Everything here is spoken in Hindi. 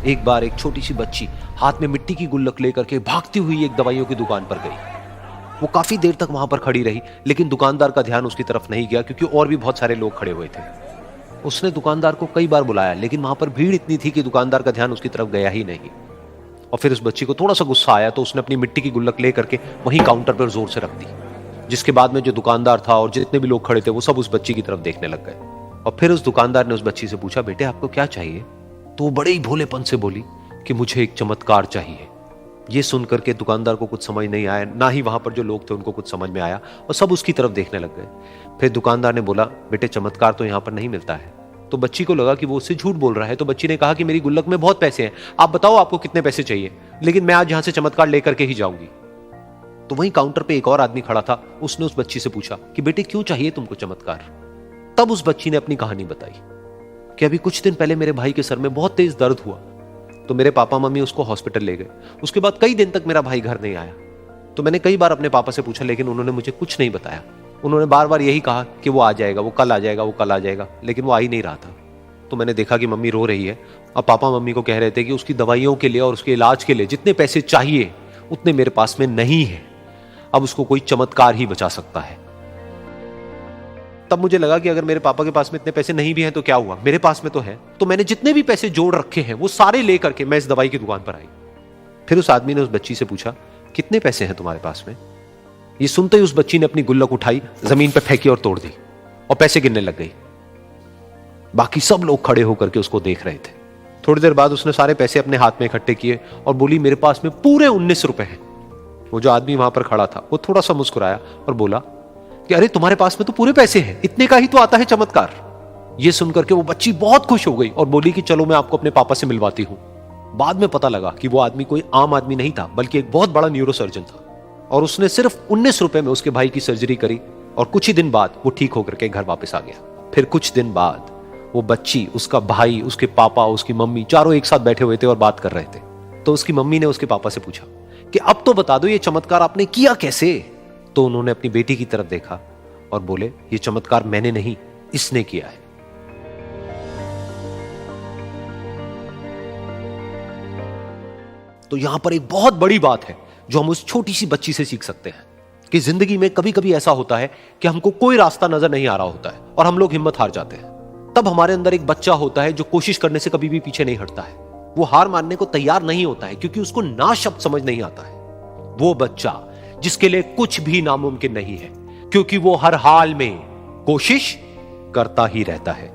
एक बार एक छोटी सी बच्ची हाथ में मिट्टी की गुल्लक लेकर के भागती हुई एक दवाइयों की दुकान पर गई। वो काफी देर तक वहां पर खड़ी रही, लेकिन दुकानदार का ध्यान उसकी तरफ नहीं गया क्योंकि और भी बहुत सारे लोग खड़े हुए थे। उसने दुकानदार को कई बार बुलाया, लेकिन वहां पर भीड़ इतनी थी कि दुकानदार का ध्यान उसकी तरफ गया ही नहीं। और फिर उस बच्ची को थोड़ा सा गुस्सा आया तो उसने अपनी मिट्टी की गुल्लक लेकर के वहीं काउंटर पर जोर से रख दी, जिसके बाद में जो दुकानदार था और जितने भी लोग खड़े थे वो सब उस बच्ची की तरफ देखने लग गए। और फिर उस दुकानदार ने उस बच्ची से पूछा, बेटे आपको क्या चाहिए? तो वो बड़े ही भोलेपन से बोली कि मुझे एक चमत्कार चाहिए। ये सुनकर के दुकानदार को कुछ समझ नहीं आया, ना ही वहां पर जो लोग थे उनको कुछ समझ में आया, और सब उसकी तरफ देखने लग गए। फिर दुकानदार ने बोला, बेटे चमत्कार तो यहाँ पर नहीं मिलता है। तो बच्ची को लगा कि वो उससे झूठ बोल रहा है, तो बच्ची ने कहा कि मेरी गुल्लक में बहुत पैसे हैं, आप बताओ आपको कितने पैसे चाहिए, लेकिन मैं आज यहां से चमत्कार लेकर के ही जाऊंगी। तो वहीं काउंटर पे एक और आदमी खड़ा था, उसने उस बच्ची से पूछा कि बेटे क्यों चाहिए तुमको चमत्कार? तब उस बच्ची ने अपनी कहानी बताई कि अभी कुछ दिन पहले मेरे भाई के सर में बहुत तेज दर्द हुआ, तो मेरे पापा मम्मी उसको हॉस्पिटल ले गए। उसके बाद कई दिन तक मेरा भाई घर नहीं आया। तो मैंने कई बार अपने पापा से पूछा, लेकिन उन्होंने मुझे कुछ नहीं बताया। उन्होंने बार बार यही कहा कि वो आ जाएगा, वो कल आ जाएगा, वो कल आ जाएगा, लेकिन वो आ ही नहीं रहा था। तो मैंने देखा कि मम्मी रो रही है, और पापा मम्मी को कह रहे थे कि उसकी दवाइयों के लिए और उसके इलाज के लिए जितने पैसे चाहिए उतने मेरे पास में नहीं है, अब उसको कोई चमत्कार ही बचा सकता है। तब मुझे लगा कि अगर मेरे पापा के पास में इतने पैसे नहीं भी हैं तो क्या हुआ, मेरे पास में तो है। तो मैंने जितने भी पैसे जोड़ रखे हैं वो सारे लेकर के मैं इस दवाई की दुकान पर आई। फिर उस आदमी ने उस बच्ची से पूछा, कितने पैसे हैं तुम्हारे पास में? ये सुनते ही उस बच्ची ने अपनी गुल्लक उठाई, जमीन पर फेंकी और तोड़ दी, और पैसे गिनने लग गई। बाकी सब लोग खड़े होकर के उसको देख रहे थे। थोड़ी देर बाद उसने सारे पैसे अपने हाथ में इकट्ठे किए और बोली, मेरे पास में पूरे 19 रुपए हैं। वो जो आदमी वहां पर खड़ा था वो थोड़ा सा मुस्कुराया और बोला कि अरे तुम्हारे पास में तो पूरे पैसे हैं, इतने का ही तो आता है चमत्कार। ये सुनकर के वो बच्ची बहुत खुश हो गई और बोली कि चलो मैं आपको अपने पापा से मिलवाती हूं। बाद में पता लगा कि वो आदमी कोई आम आदमी नहीं था, बल्कि एक बहुत बड़ा न्यूरोसर्जन था, और उसने सिर्फ 19 रुपए में उसके भाई की सर्जरी करी, और कुछ ही दिन बाद वो ठीक होकर के घर वापस आ गया। फिर कुछ दिन बाद वो बच्ची, उसका भाई, उसके पापा, उसकी मम्मी चारों एक साथ बैठे हुए थे और बात कर रहे थे। तो उसकी मम्मी ने उसके पापा से पूछा कि अब तो बता दो ये चमत्कार आपने किया कैसे? तो उन्होंने अपनी बेटी की तरफ देखा और बोले, ये चमत्कार मैंने नहीं, इसने किया है। तो यहां पर एक बहुत बड़ी बात है जो हम उस छोटी सी बच्ची से सीख सकते हैं कि जिंदगी में कभी कभी ऐसा होता है कि हमको कोई रास्ता नजर नहीं आ रहा होता है और हम लोग हिम्मत हार जाते हैं। तब हमारे अंदर एक बच्चा होता है जो कोशिश करने से कभी भी पीछे नहीं हटता है। वो हार मानने को तैयार नहीं होता है क्योंकि उसको ना शब्द समझ नहीं आता है। वो बच्चा जिसके लिए कुछ भी नामुमकिन नहीं है, क्योंकि वो हर हाल में कोशिश करता ही रहता है।